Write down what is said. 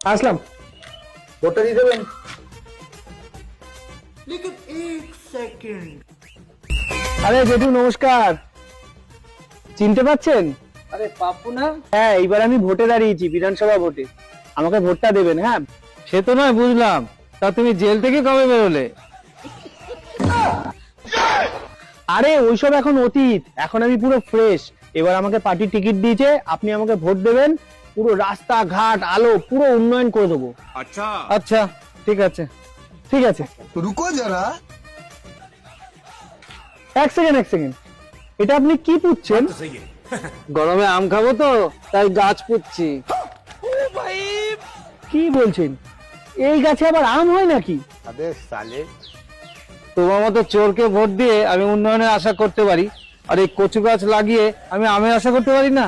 আসলাম। ভোটটা দিয়ে দেবেন। আরে জেঠু নমস্কার, চিনতে পারছেন? আরে পাপ্পু না? হ্যাঁ, এইবার আমি ভোটে দাঁড়িয়েছি, বিধানসভা ভোটে। আমাকে ভোটটা দেবেন। হ্যাঁ, সে তো নয় বুঝলাম, তা তুমি জেল থেকে কবে বেরোলে? আরে ওইসব এখন অতীত, এখন আমি পুরো ফ্রেশ। এবার আমাকে পার্টি টিকিট দিয়েছে, আপনি আমাকে ভোট দেবেন, পুরো রাস্তাঘাট আলো পুরো উন্নয়ন করে দেবো। আচ্ছা ঠিক আছে। ঠিক আছে, रुको जरा। এক সেকেন্ড, এটা আপনি কি পুচ্ছেন? গরমে আম খাবো তো তাই গাছ পুচ্ছি। কি বলছেন? এই গাছে আবার আম হয় নাকি? তোমার মতো চোরকে ভোট দিয়ে আমি উন্নয়নের আশা করতে পারি, আর এই কচু গাছ লাগিয়ে আমি আমের আশা করতে পারি না?